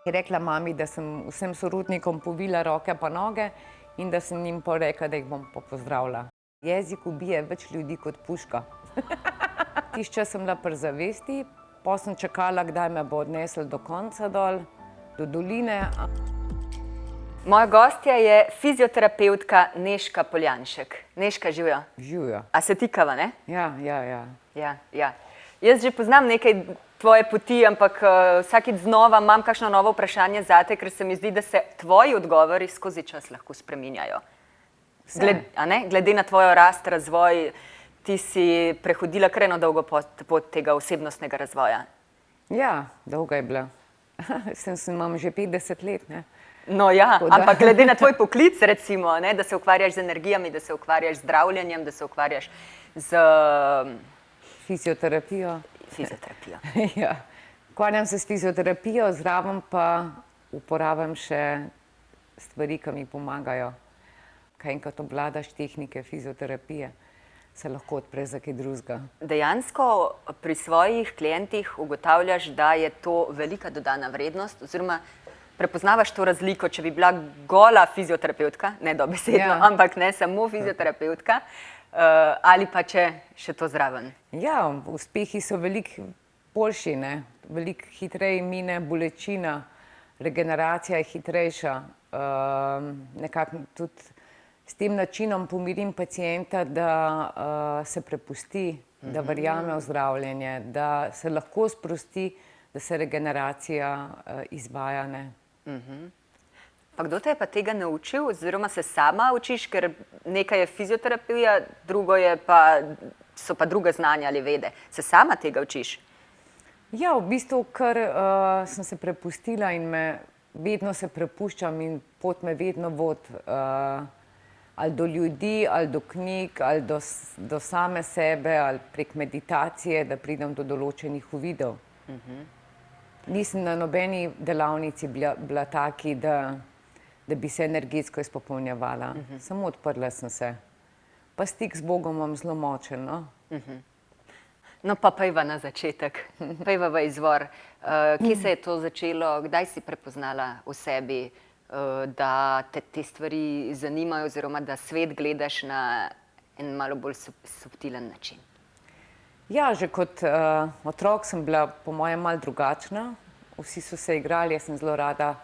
Je rekla mami, da sem vsem sorodnikom povila roke pa noge in da sem jim rekla, da jih bom pa pozdravila. Jezik ubije več ljudi kot puška. Tisti čas sem bila pri zavesti, potem sem čakala, kdaj me bo odnesel do konca dol, do doline. Moja gostja je fizioterapevtka Nežka Poljanšek. Nežka, živjo. Živjo. A se tikava, ne? Ja. Jaz že poznam nekaj tvoje poti, ampak vsakič znova imam kakšno novo vprašanje zate, ker se mi zdi, da se tvoji odgovori skozi čas lahko spreminjajo. Glede na tvojo rast, razvoj, ti si prehodila kar eno dolgo pot tega osebnostnega razvoja. Ja, dolga je bila. Imam že 50 let, ne. No ja, ampak glede na tvoj poklic, recimo, da se ukvarjaš z energijami, da se ukvarjaš z zdravljenjem, da se ukvarjaš z... Fizioterapijo. Fizioterapijo. Ja. Ukvarjam se s fizioterapijo, zraven pa uporabljam še stvari, ki mi pomagajo. Kaj enkrat obvladaš tehnike fizioterapije, se lahko odpre za kaj drugega. Dejansko pri svojih klientih ugotavljaš, da je to velika dodana vrednost, oziroma prepoznavaš to razliko, če bi bila gola fizioterapevtka, ne dobesedno, ampak ne samo fizioterapevtka, ali pa če še to zraven. Ja, uspehi so veliko boljši, ne. Veliko hitreje mine bolečina, regeneracija je hitrejša. Nekako tudi s tem načinom pomirim pacienta, da se prepusti, da verjame v zdravljenje, da se lahko sprosti, da se regeneracija izvaja, ne. Pa kdo te je pa tega naučil, oziroma se sama učiš, ker nekaj je fizioterapija, drugo so pa druga znanja ali vede. Se sama tega učiš? Ja, v bistvu, ker sem se prepustila in vedno se prepuščam in pot me vedno vodi. Ali do ljudi, ali do knjig, ali do same sebe, ali prek meditacije, da pridem do določenih uvidov. Nisem na nobeni delavnici bila taki, da bi se energetsko izpopolnjevala. Samo odprla sem se. Pa stik z Bogom imam zelo močen, no. No, pa pojva na začetek, pojva v izvor. Kje se je to začelo, kdaj si prepoznala v sebi, da te stvari zanimajo, oziroma da svet gledaš na en malo bolj subtilen način? Ja, že kot otrok sem bila po mojem malo drugačna. Vsi so se igrali, jaz sem zelo rada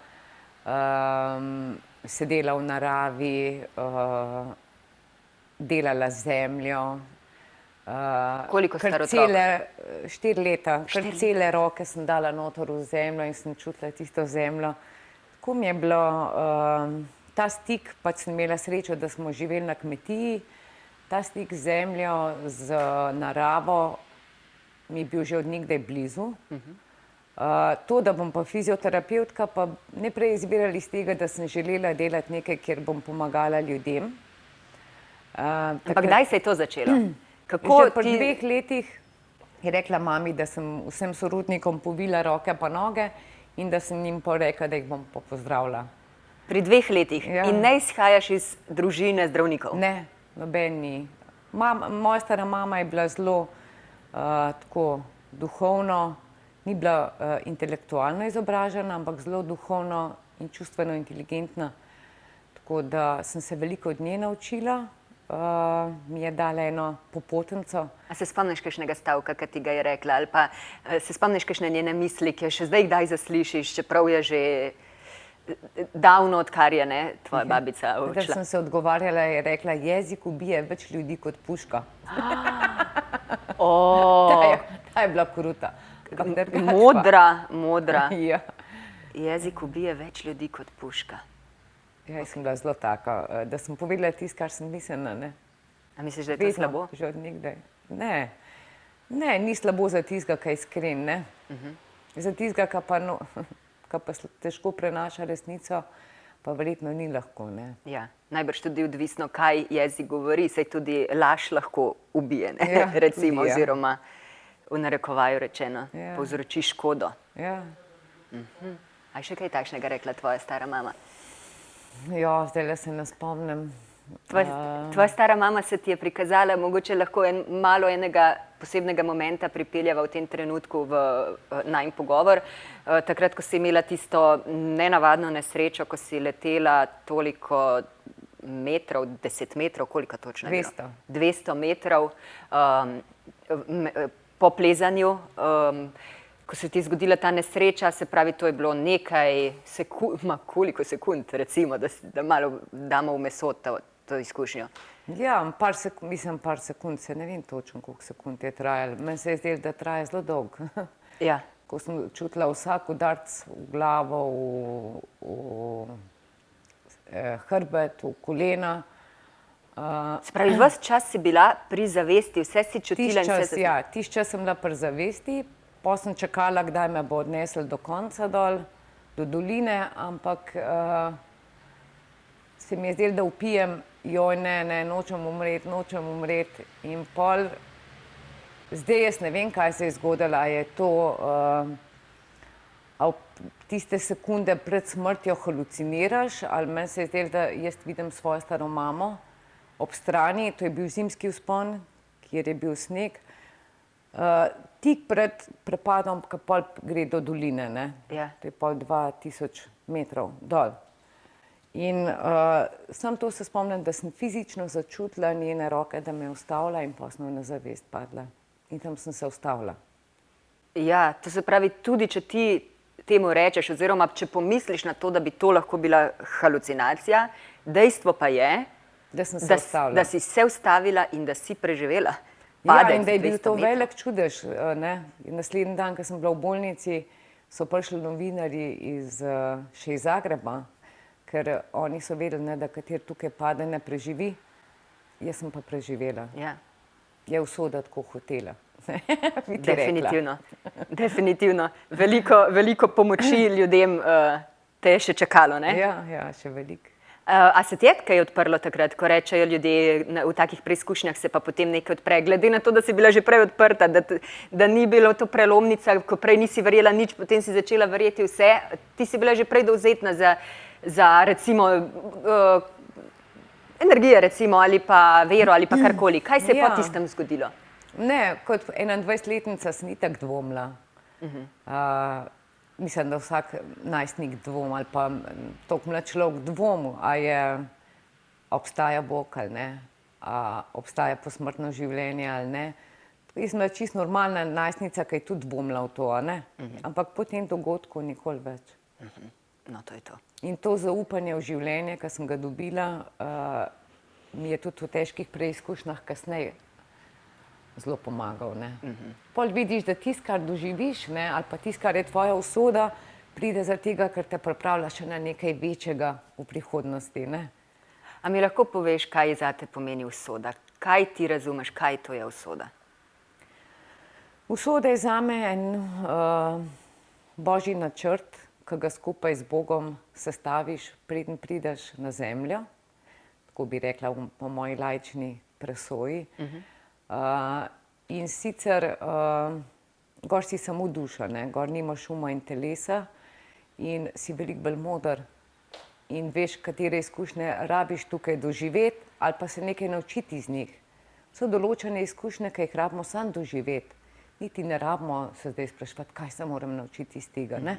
sedela v naravi, delala z zemljo. Koliko star otrok? 4 leta. Kar cele roke sem dala noter v zemljo in sem čutila tisto zemljo. Tako mi je bilo ta stik, pač sem imela srečo, da smo živeli na kmetiji. Ta stik z zemljo, z naravo mi je bil že od nekdaj blizu. To, da bom pa fizioterapevtka, pa najprej izbirala iz tega, da sem želela delati nekaj, kjer bom pomagala ljudem. Ampak kdaj se je to začelo? Že pri 2 letih je rekla mami, da sem vsem sorodnikom povila roke pa noge in da sem jim rekla, da jih bom pa pozdravila. Pri 2 letih? In ne izhajaš iz družine zdravnikov? Ne. Noben ni. Moja stara mama je bila zelo tako duhovno, ni bila intelektualno izobražena, ampak zelo duhovno in čustveno inteligentna. Tako da sem se veliko od nje naučila, mi je dala eno popotnico. A se spomniš kakšnega stavka, ki ti ga je rekla, ali pa se spomniš kakšne njene misli, ki jo še zdaj kdaj zaslišiš, čeprav je že davno, odkar je tvoja babica odšla? Takrat sem se odgovarjala, je rekla, jezik ubije več ljudi kot puška. Ta je bila kruta. Modra. Jezik ubije več ljudi kot puška. Ja, jaz sem bila zelo taka, da sem povedala tisto, kar sem mislila, ne. A misliš, da je to slabo? Že od nekdaj. Ne, ni slabo za tistega, ki je iskren, ne. Za tistega, ki pa težko prenaša resnico, pa verjetno ni lahko, ne. Ja, najbrž tudi odvisno, kaj jezik govori, saj tudi laž lahko ubije, ne, recimo, oziroma v narekovaju rečeno, povzroči škodo. Ja. A je še kaj takšnega rekla tvoja stara mama? Ja, zdajle se ne spomnim. Tvoja stara mama se ti je prikazala, mogoče lahko malo enega posebnega momenta pripeljava v tem trenutku v najin pogovor. Takrat, ko si imela tisto nenavadno nesrečo, ko si letela toliko metrov, 10 metrov, koliko točno? 200. 200 metrov po plezanju. Ko se ti je zgodila ta nesreča, se pravi, to je bilo nekaj sekund, koliko sekund, recimo, da malo damo v meso to izkušnjo. Ja, par sekund, se ne vem točno, koliko sekund je trajalo. Meni se je zdelo, da traja zelo dolgo. Ja. Ko sem čutila vsak udarc v glavo, v hrbet, v kolena. Se pravi, ves čas si bila pri zavesti, vse si čutila in vse... Ja, tisti čas sem bila pri zavesti, pa sem čakala, kdaj me bo odnesel do konca dol, do doline, ampak se mi je zdelo, da vpijem, joj ne, nočem umreti. In pol, zdaj jaz ne vem, kaj se je zgodilo, a je to, a tiste sekunde pred smrtjo haluciniraš, ali meni se je zdelo, da jaz vidim svojo staro mamo ob strani, to je bil zimski vzpon, kjer je bil sneg, tik pred prepadom, ko pol gre do doline, ne? Ja. To je pol 2000 metrov dol. In sam to se spomnim, da sem fizično začutila njene roke, da me je ustavila in pa sem na zavest padla. In tam sem se ustavila. Ja, to se pravi, tudi če ti temu rečeš, oziroma če pomisliš na to, da bi to lahko bila halucinacija, dejstvo pa je, da sem se ustavila. Da si se ustavila in da si preživela. Ja, in da je bil to velik čudež. Naslednji dan, ko sem bila v bolnici, so prišli novinarji še iz Zagreba, ker oni so vedeli, da kater tukaj pade, ne preživi. Jaz sem pa preživela. Ja. Je usoda tako hotela. Definitivno. Definitivno. Veliko pomoči ljudem te je še čakalo, ne? Ja, še veliko. A se ti je kaj odprlo takrat, ko rečejo ljudje v takih preizkušnjah, se pa potem nekaj odpre? Glede na to, da si bila že prej odprta, da ni bilo to prelomnica, ko prej nisi verjela nič, potem si začela verjeti vse, ti si bila že prej dovzetna za recimo energije, recimo, ali pa vero, ali pa karkoli. Kaj se je po tistem zgodilo? Ne, kot 21-letnica sem itak dvomila. Mislim, da vsak najstnik dvom ali pa toliko mlad človek dvom, a obstaja Bog ali ne, a obstaja posmrtno življenje ali ne. Jaz sem bila čisto normalna najstnica, ki je tudi dvomila v to, a ne? Ampak po tem dogodku nikoli več. No, to je to. In to zaupanje v življenje, ki sem ga dobila, mi je tudi v težkih preizkušnjah kasneje zelo pomagal, ne. Pol vidiš, da tisto, kar doživiš, ne, ali pa tisto, kar je tvoja usoda, pride zaradi tega, ker te pripravlja še na nekaj večjega v prihodnosti, ne. A mi lahko poveš, kaj zate pomeni usoda? Kaj ti razumeš, kaj to je usoda? Usoda je zame en božji načrt, ki ga skupaj z Bogom sestaviš, preden prideš na zemljo, tako bi rekla po moji laični presoji. In sicer gor si samo duša, ne? Gor nimaš uma in telesa in si veliko bolj moder in veš, katere izkušnje rabiš tukaj doživeti ali pa se nekaj naučiti iz njih. So določene izkušnje, ki jih rabimo samo doživeti. Niti ne rabimo se zdaj spraševati, kaj se moram naučiti iz tega, ne?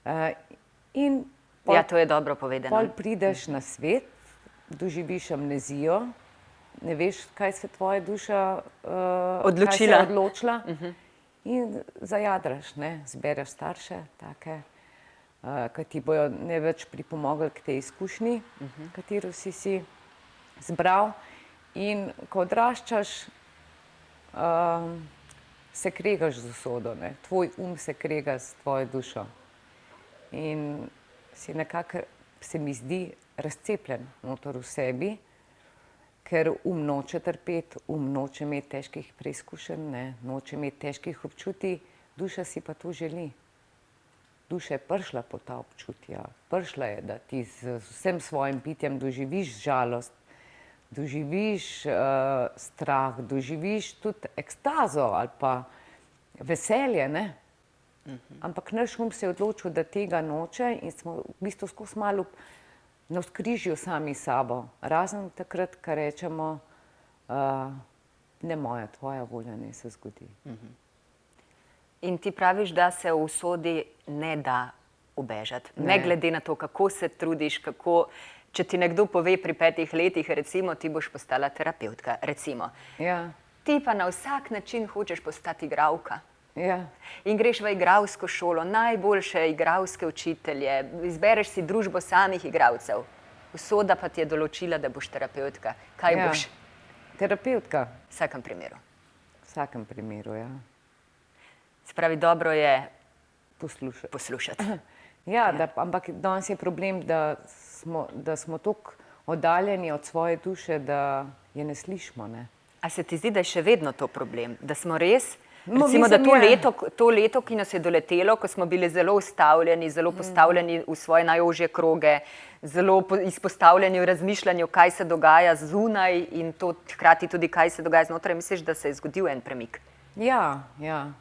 Ja, to je dobro povedano. Pol prideš na svet, doživiš amnezijo, ne veš, kaj se tvoja duša odločila in zajadraš, ne, zbereš starše, take, ki ti bojo največ pripomogli k tej izkušnji, katero si zbral. In ko odraščaš, se kregaš z usodo, ne, tvoj se krega s tvojo dušo. In si nekako, se mi zdi, razcepljen noter v sebi, ker noče trpeti, noče imeti težkih preizkušenj, ne, noče imeti težkih občutij, duša si pa to želi. Duša je prišla po ta občutja, prišla je, da ti z vsem svojim bitjem doživiš žalost, doživiš strah, doživiš tudi ekstazo ali pa veselje, ne. Ampak naš se je odločil, da tega noče in smo v bistvu skozi malo navzkrižju sami s sabo, razen takrat, ko rečemo, ne moja, tvoja volja ne se zgodi. In ti praviš, da se v usodi ne da ubežati. Ne glede na to, kako se trudiš, kako, če ti nekdo pove pri 5 letih, recimo, ti boš postala terapevtka, recimo. Ja, Ti pa na vsak način hočeš postati igralka. ja, In greš v igralsko šolo, najboljše igralske učitelje, izbereš si družbo samih igralcev. Usoda pa ti je določila, da boš terapevtka. Kaj ja. boš? Terapevtka, V vsakem primeru. v vsakem primeru, ja. Se pravi, dobro je Poslušati. poslušati. Ja, ampak danes je problem, da smo tako oddaljeni od svoje duše, da je ne slišimo, ne. A se ti zdi, da je še vedno to problem? Da smo res, No, recimo, da mislim, to leto, ki nas je doletelo, ko smo bili zelo ustavljeni, zelo postavljeni v svoje najožje kroge, zelo izpostavljeni v razmišljanju, kaj se dogaja zunaj in to hkrati tudi, kaj se dogaja znotraj, misliš, da se je zgodil en premik? Ja,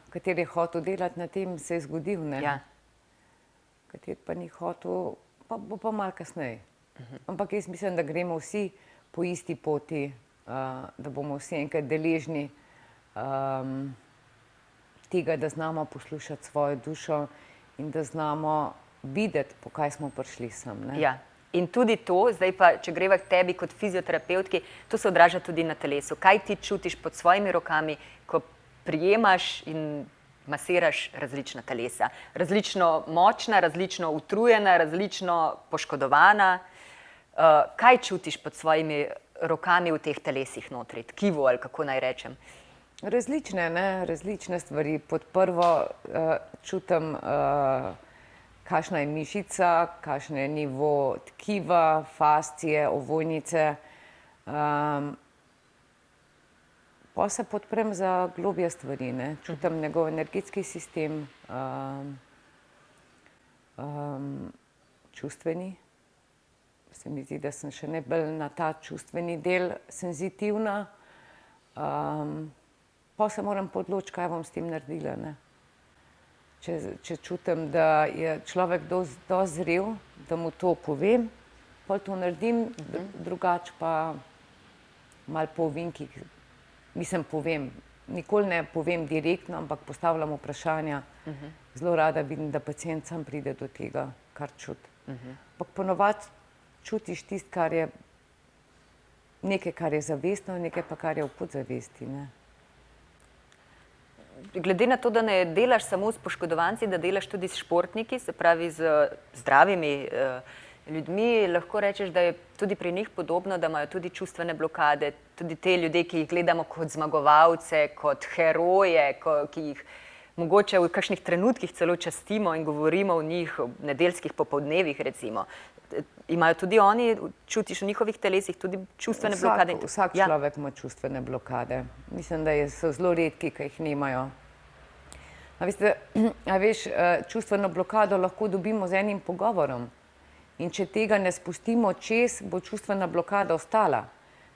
kateri je hotel delati na tem, se je zgodil, ne. Ja. Kateri pa ni hotel, pa bo pa malo kasneje. Ampak jaz mislim, da gremo vsi po isti poti, da bomo vsi enkrat deležni tega, da znamo poslušati svojo dušo in da znamo videti, po kaj smo prišli sem. Ne? Ja. In tudi to, zdaj pa, če greva k tebi kot fizioterapevtki, to se odraža tudi na telesu. Kaj ti čutiš pod svojimi rokami, ko prijemaš in masiraš različna telesa? Različno močna, različno utrujena, različno poškodovana. Kaj čutiš pod svojimi rokami v teh telesih notri, tkivo ali kako naj rečem? Različne stvari. Pod prvo čutim, kakšna je mišica, kakšen je nivo tkiva, fascije, ovojnice. Pa se podprem za globje stvari, ne. Čutim njegov energetski sistem, čustveni. Se mi zdi, da sem še najbolj na ta čustveni del senzitivna. Pa se moram odločiti, kaj bom s tem naredila, ne. Če čutim, da je človek dosti zrel, da mu to povem, pol to naredim, drugače pa malo po ovinkih. Mislim, povem, nikoli ne povem direktno, ampak postavljam vprašanja. Zelo rada vidim, da pacient sam pride do tega, kar čuti. Ampak ponovadi čutiš tisto, kar je nekaj, kar je zavestno, nekaj pa, kar je v podzavesti, ne. Glede na to, da ne delaš samo s poškodovanci, da delaš tudi s športniki, se pravi z zdravimi ljudmi, lahko rečeš, da je tudi pri njih podobno, da imajo tudi čustvene blokade, tudi te ljudje, ki jih gledamo kot zmagovalce, kot heroje, ki jih mogoče v kakšnih trenutkih celo častimo in govorimo o njih, o nedeljskih popoldnevih recimo. Imajo tudi oni, čutiš v njihovih telesih, tudi čustvene blokade? Vsak človek ima čustvene blokade. Mislim, da so zelo redki, ki jih nimajo. A veš, čustveno blokado lahko dobimo z enim pogovorom. In če tega ne spustimo čez, bo čustvena blokada ostala.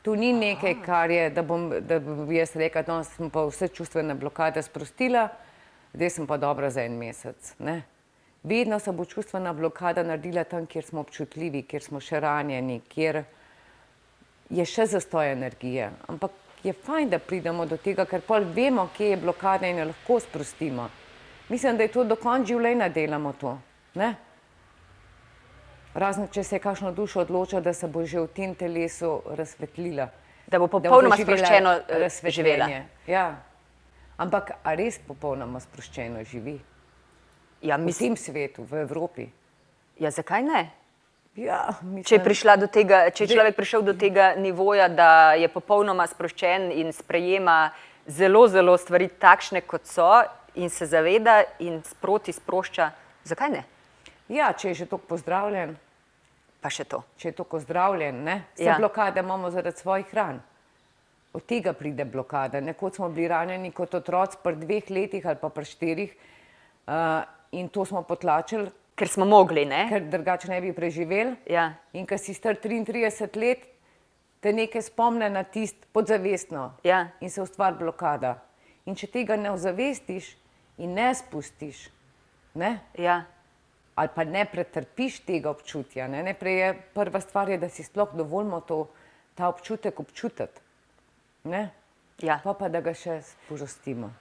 To ni nekaj, kar je, da bi jaz rekla, no, sem pa vse čustvene blokade sprostila, zdaj sem pa dobra za en mesec, ne. Vedno se bo čustvena blokada naredila tam, kjer smo občutljivi, kjer smo še ranjeni, kjer je še zastoj energije. Ampak je fajn, da pridemo do tega, ker pol vemo, kje je blokada in jo lahko sprostimo. Mislim, da je to do konca življenja delamo to, ne. Razen, če se je kakšno dušo odločila, da se bo že v tem telesu razsvetlila. Da bo popolnoma sproščeno živela. Ja. Ampak a res popolnoma sproščeno živi? Ja, V tem svetu, v Evropi. Ja, zakaj ne? Ja, Če je človek prišel do tega nivoja, da je popolnoma sproščen in sprejema zelo, zelo stvari takšne, kot so, in se zaveda in sproti sprošča, zakaj ne? Ja, če je že toliko pozdravljen. Pa še to. Če je toliko pozdravljen, ne? Vse blokade imamo zaradi svojih ran. Od tega pride blokada. Nekoč smo bili ranjeni kot otroci pri 2 letih ali pa pri 4 in to smo potlačili. Ker smo mogli, ne? Ker drugače ne bi preživeli. Ja. In ko si star 33 let, te nekaj spomne na tisto podzavestno. Ja. In se ustvari blokada. In če tega ne ozavestiš in ne spustiš, ne? Ja. ali pa ne pretrpiš tega občutja. Ne? Najprej je prva stvar, je, da si sploh dovolimo ta občutek občutiti. Ne? Ja. Pa da ga še požostimo.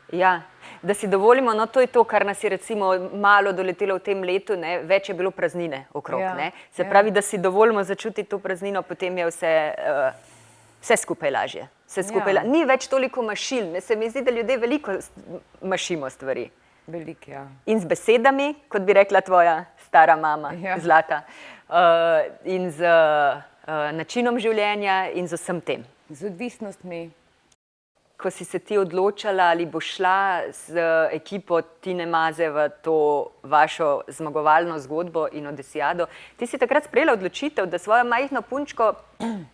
Ja, da si dovolimo, no to je to, kar nas je recimo malo doletelo v tem letu, ne? Več je bilo praznine okrog. Ja, Ne? Se ja. pravi, da si dovolimo začutiti to praznino, potem je vse skupaj lažje. Vse skupaj Ja. Ni več toliko mašil. Ne? Se mi zdi, da ljudje veliko mašimo stvari. Veliko, ja. In z besedami, kot bi rekla tvoja stara mama, Ja. Zlata, in z načinom življenja in z vsem tem. Z odvisnostmi. Ko si se ti odločala, ali bo šla z ekipo Tine Maze v to vašo zmagovalno zgodbo in Odisijado, ti si takrat sprejela odločitev, da svojo majhno punčko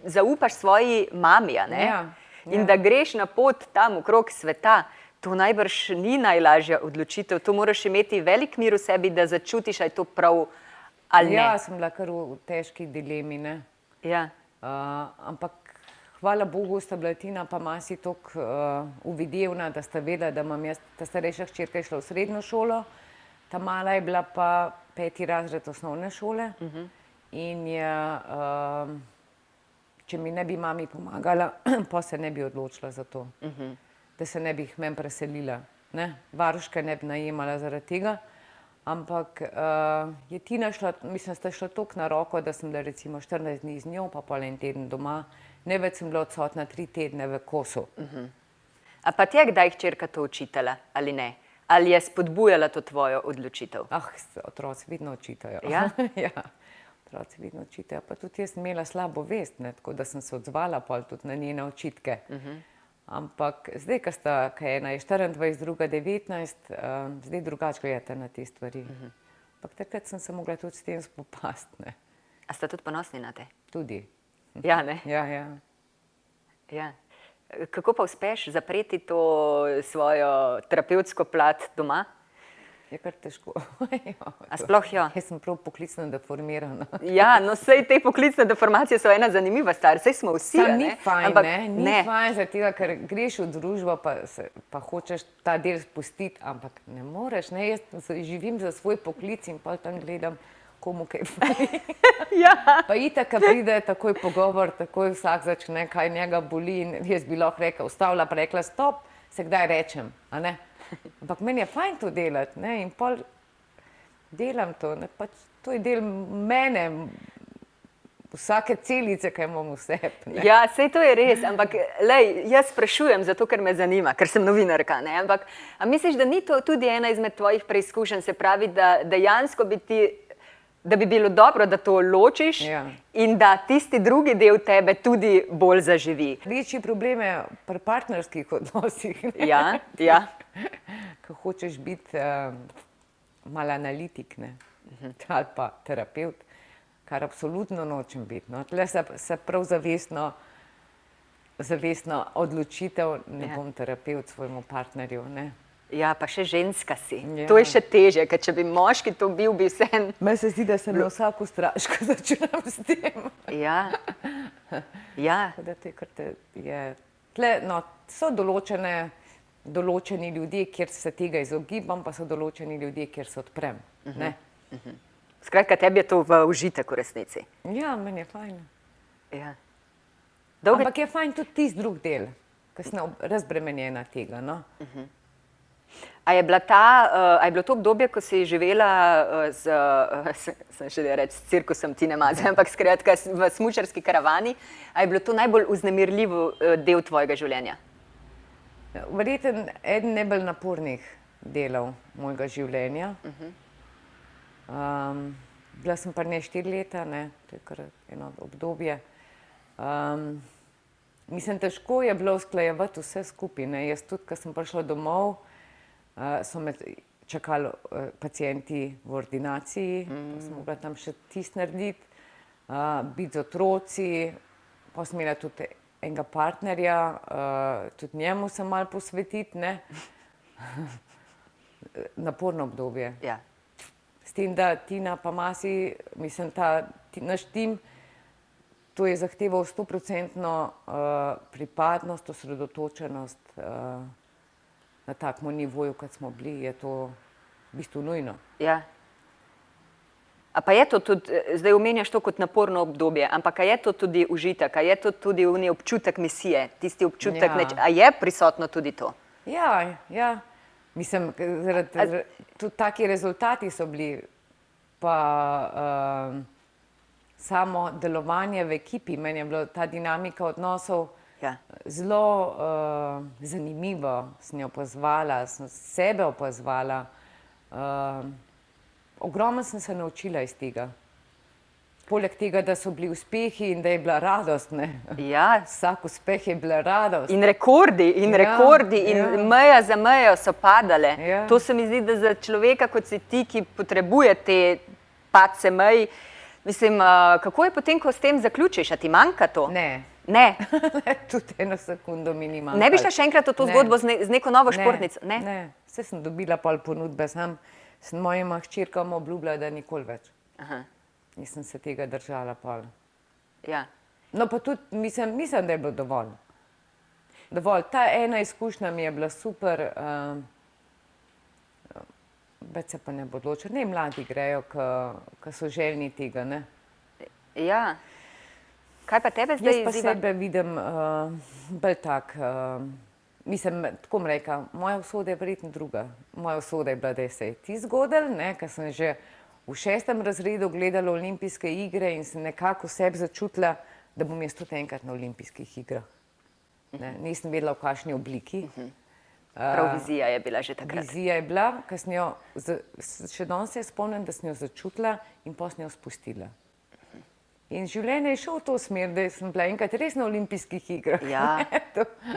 zaupaš svoji mami, a ne? Ja, In ja. da greš na pot tam okrog sveta. To najbrž ni najlažja odločitev. To moraš imeti velik mir v sebi, da začutiš, ali je to prav ali ne. Ja, sem bila kar v težki dilemi, ne. Ja. Ampak hvala Bogu sta bila Tina pa Masi toliko uvidevna, da sta vedela, da imam jaz, ta starejša hčerka je šla v srednjo šolo, ta mala je bila pa 5. razred osnovne šole in je, če mi ne bi mami pomagala, pa se ne bi odločila za to, da se ne bi jih meni preselila. Ne? Varuške ne bi najemala zaradi tega, ampak je Tina šla, mislim, sta šla toliko na roko, da sem bila recimo 14 dni z njo, pa pol en teden doma. Največ sem bila odsotna 3 tedne v kosu. A pa ti je kdaj hčerka to učitala ali ne? Ali je spodbujala to tvojo odločitev? Otroci vidno očitajo. Ja? Ja, otroci vidno očitajo. Pa tudi jaz sem imela slabo vest, ne, tako da sem se odzvala pol tudi na njene očitke. Ampak zdaj, ko ena je 24, druga 19, zdaj drugače gledate na te stvari. Ampak takrat sem se mogla tudi s tem spopasti, ne. A sta tudi ponosni na te? Tudi. Ja, ne? Ja, ja. Ja. Kako pa uspeš zapreti to svojo terapevtsko plat doma? Je kar težko. A sploh jo? Jaz sem prav poklicno deformirana. Ja, no sej te poklicne deformacije so ena zanimiva stvar, sej smo vsi, Sam a ni ne? fajn, Ampak ne? Ni fajn zaradi tega, ker greš v družbo, pa hočeš ta del spustiti, ampak ne moreš, ne? Jaz živim za svoj poklic in pol tam gledam, komu kaj fajn. Ja. Pa itak, ko pride takoj pogovor, takoj vsak začne, kaj njega boli in jaz bi lahko rekla, ustavila pa rekla stop, se kdaj rečem, a ne? Ampak meni je fajn to delati, ne? In pol delam to, ne? Pač to je del mene, vsake celice, kaj imam v sebi, ne? Ja, sej to je res, ampak lej, jaz sprašujem zato, ker me zanima, ker sem novinarka, ne? Ampak a misliš, da ni to tudi ena izmed tvojih preizkušenj, se pravi, da dejansko da bi bilo dobro, da to ločiš in da tisti drugi del tebe tudi bolj zaživi. Večji problem je pri partnerskih odnosih. Ja, ja. Ko hočeš biti malo analitik, ne, ali pa terapevt, kar absolutno nočem biti. No. Tle se prav zavestno odločitev, ne bom terapevt svojemu partnerju, ne. Ja, pa še ženska si. Ja. To je še težje, ker če bi moški to bil, bi vse... Meni se zdi, da sem na vsako straž, ko začnem s tem. Ja, ja. Tako da tle, no, so določeni ljudje, kjer se tega izogibam, pa so določeni ljudje, kjer se odprem. Ne? Skratka, tebi je to v užitek v resnici. Ja, meni je fajn. Ja. Ampak je fajn tudi tisti drug del, ker sem razbremenjena tega, no. A je bilo to obdobje, ko si živela sem še reči, s cirkusom Tine Maze, ampak skratka v smučarski karavani, a je bilo to najbolj vznemirljiv del tvojega življenja? Verjetno eden najbolj napornih delov mojega življenja. Bila sem pa 4 leta, ne, to je kar eno obdobje. Mislim, težko je bilo usklajevati vse skupaj, ne. Jaz tudi, ko sem prišla domov, so me čakali pacienti v ordinaciji, pa sem mogla tam še tisto narediti, biti z otroci, pa sem imela tudi enega partnerja, tudi njemu se malo posvetiti, ne. Naporno obdobje. Ja. S tem, da Tina pa Masi, mislim, naš tim, to je zahteval 100% pripadnost, osredotočenost, na takem nivoju, kot smo bili, je to v bistvu nujno. Ja. A pa je to tudi, zdaj omenjaš to kot naporno obdobje, ampak a je to tudi užitek, a je to tudi unij občutek misije, tisti občutek, a je prisotno tudi to? Ja. Mislim, tudi taki rezultati so bili, pa samo delovanje v ekipi, meni je bila ta dinamika odnosov zelo zanimivo, sem jo opazovala, sem sebe opazovala. Ogromno sem se naučila iz tega. Poleg tega, da so bili uspehi in da je bila radost, ne? Ja. Vsak uspeh je bila radost. In rekordi, in meja za mejo so padale. Ja. To se mi zdi, da za človeka, kot si ti, ki potrebuje te padce mej, mislim, kako je potem, ko s tem zaključiš, a ti manjka to? Ne. Ne. Tudi 1 sekundo mi ni manjkalo. Ne bi šla še enkrat v to zgodbo z neko novo športnico? Ne. Vse sem dobila pol ponudbe, sem mojima hčerkama obljubila, da nikoli več. Aha. Nisem se tega držala pol. Ja. No pa tudi mislim, da je bilo dovolj. Dovolj. Ta ena izkušnja mi je bila super. Več se pa ne bo odločila. Ne, mladi grejo, ki so željni tega, ne? Ja. Kaj pa tebe zdaj izziva? Jaz pa sebe vidim bolj tak, mislim, tako bom rekla, moja usoda je verjetno druga. Moja usoda je bila, da se je ti zgodil, ker sem že v 6. razredu gledala olimpijske igre in sem nekako sebi začutila, da bom jaz tudi enkrat na olimpijskih igrah. Nisem vedela, v kakšni obliki. Prav vizija je bila že takrat. Vizija je bila, ker sem jo, še danes se spomnim, da sem jo začutila in potem sem jo spustila. In življenje je šlo v to smer, da sem bila enkrat res na olimpijskih igrah. Ja,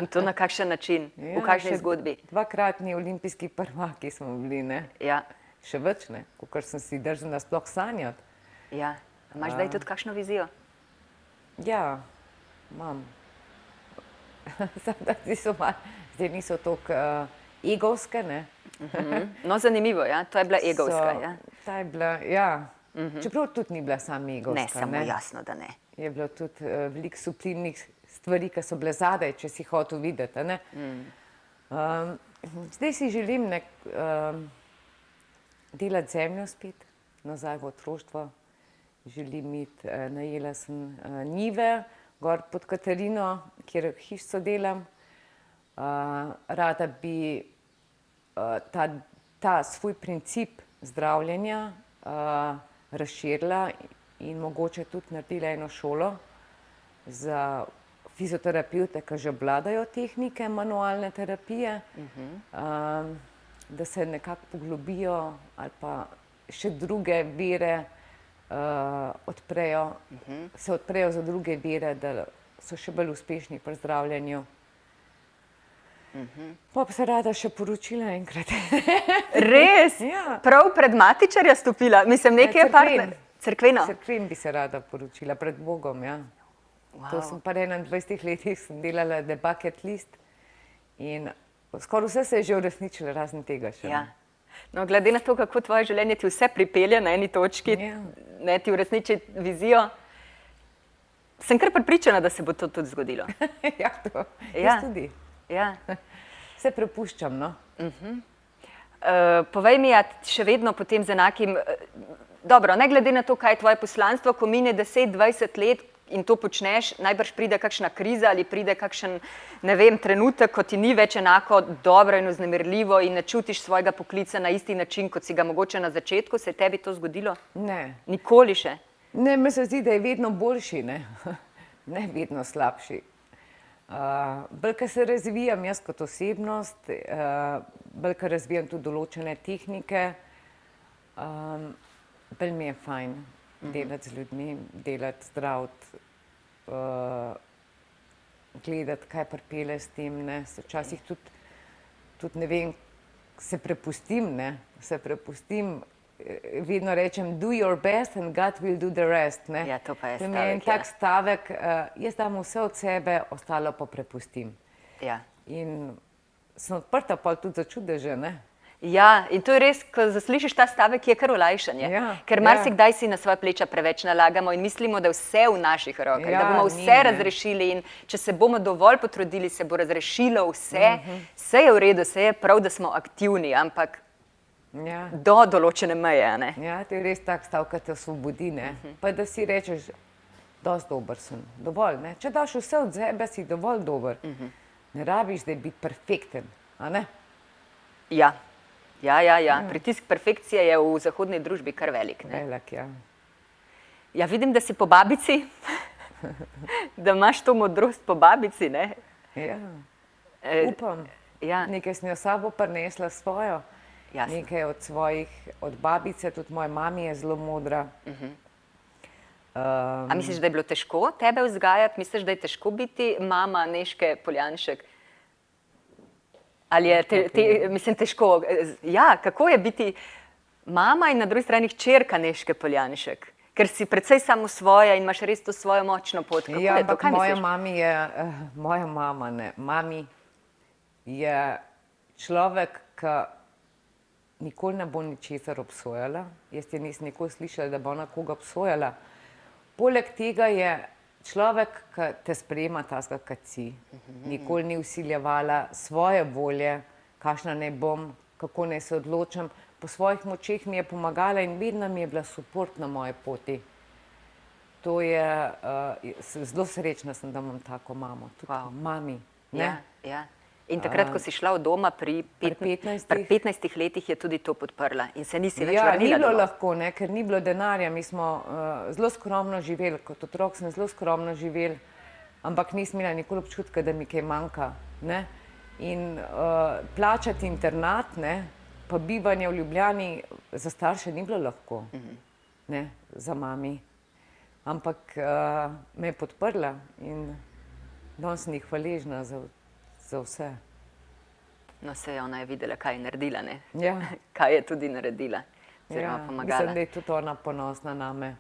in to na kakšen način, v kakšni zgodbi? 2-kratni olimpijski prvaki smo bili, ne? Ja. Še več, ne, kakor sem si držala sploh sanjati. Ja, imaš zdaj tudi kakšno vizijo? Ja, imam. Zdaj niso toliko egovske, ne? No, zanimivo, ja, to je bila egovska, ja. Ta je bila, ja. Čeprav tudi ni bila sama egovska, ne? Ne, samo jasno, da ne. Je bilo tudi veliko subtilnih stvari, ki so bile zadaj, če si hotel videti, ne? Zdaj si želim delati zemljo spet, nazaj v otroštvo. Želim iti, najela sem njive, gor pod Katarino, kjer hišico delam. Rada bi ta svoj princip zdravljenja razširila in mogoče tudi naredila eno šolo za fizioterapevte, ki že obvladajo tehnike manualne terapije, da se nekako poglobijo ali pa še druge vire odprejo, se odprejo za druge vire, da so še bolj uspešni pri zdravljenju. Pa bi se rada še poročila enkrat. Res? Ja. Prav pred matičarja stopila? Mislim, nekaj je partner. Cerkveno? Cerkven bi se rada poročila, pred Bogom, ja. To sem pa 21 letih sem delala The Bucket List in skoraj vse se je že uresničilo, razen tega še. Ja. No, glede na to, kako tvoje življenje ti vse pripelje na eni točki, ne ti uresniči vizijo, sem kar prepričana, da se bo to tudi zgodilo. Ja, to. Jaz tudi. Ja. Se prepuščam, no. Povej mi, a še vedno potem z enakim, dobro, ne glede na to, kaj je tvoje poslanstvo, ko mine 10-20 let in to počneš, najbrž pride kakšna kriza ali pride kakšen, ne vem, trenutek, ko ti ni več enako dobro in vznemirljivo in ne čutiš svojega poklica na isti način, kot si ga mogoče na začetku. Se je tebi to zgodilo? Ne. Nikoli še? Ne, mi se zdi, da je vedno boljši, ne. Ne vedno slabši. Bolj, ko se razvijam jaz kot osebnost, bolj, ko razvijam tudi določene tehnike, bolj mi je fajn delati z ljudmi, delati, zdraviti, gledati, kaj pripelje s tem, ne. Včasih tudi, ne vem, se prepustim, vedno rečem, do your best and God will do the rest, ne. Ja, to pa je stavek, To mi je en tak stavek, jaz dam vse od sebe, ostalo pa prepustim. Ja. In sem odprta pol tudi za čudeže, ne. Ja, in to je res, ko zaslišiš ta stavek, je kar olajšanje. Ker marsikdaj si na svoja pleča preveč nalagamo in mislimo, da je vse v naših rokah, da bomo vse razrešili in če se bomo dovolj potrudili, se bo razrešilo vse. Vse je v redu, vse je prav, da smo aktivni, ampak Ja. do določene meje. A ne? Ja, to je res tak stav, ki te osvobodi, ne. Pa da si rečeš, dosti dober sem, dovolj, ne. Če daš vse od sebe, si dovolj dober. Ne rabiš zdaj biti perfekten, a ne? Ja. Pritisk perfekcije je v zahodni družbi kar velik. Ne? Velik, ja. Ja, vidim, da si po babici, da imaš to modrost po babici, ne? Ja, upam. Ja. Nekaj sem jo s sabo prinesla svojo, Jasno. nekaj od babice, tudi moja mami je zelo modra. A misliš, da je bilo težko tebe vzgajati? Misliš, da je težko biti mama Nežke Poljanšek? Ali je mislim, težko? Ja, kako je biti mama in na drugi strani hčerka Nežke Poljanšek? Ker si precej samosvoja in imaš res to svojo močno pot. Kako Ja, je to? ampak Kaj moja misliš? mami je človek, ki nikoli ne bo ničesar obsojala. Jaz je nisem nikoli slišala, da bo ona koga obsojala. Poleg tega je človek, ki te sprejema takega, kot si. Nikoli ni vsiljevala svoje volje, kakšna naj bom, kako naj se odločam. Po svojih močeh mi je pomagala in vedno mi je bila suport na moji poti. To je, zelo srečna sem, da imam tako mamo, tudi mami. Ne? Ja. In takrat, ko si šla od doma pri 15 letih, je tudi to podprla in se nisi več Ja, ni vrnila bilo domov. lahko, ne, ker ni bilo denarja. Mi smo zelo skromno živeli, kot otrok sem zelo skromno živeli, ampak nisem imela nikoli občutka, da mi kaj manjka. Ne. In plačati internat, ne, pa bivanje v Ljubljani za starše ni bilo lahko, ne, za mami. Ampak me je podprla in danes sem ji hvaležna za vse. No, saj ona je videla, kaj je naredila, ne? Ja. Kaj je tudi naredila, oziroma pomagala. Mislim, da je tudi ona ponosna name.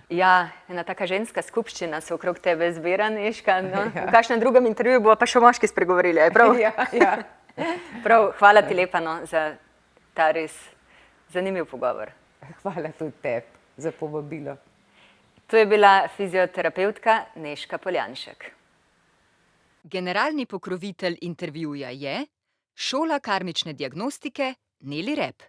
Ja, ena taka ženska skupščina se okrog tebe zbira, Nežka. No? V kakšnem drugem intervjuju bova pa še moški spregovorili, je prav? Ja. Prav, hvala ti lepa, no, za ta res zanimiv pogovor. Hvala tudi tebi za povabilo. To je bila fizioterapevtka Nežka Poljanšek. Generalni pokrovitelj intervjuja je Šola karmične diagnostike Neli Rep.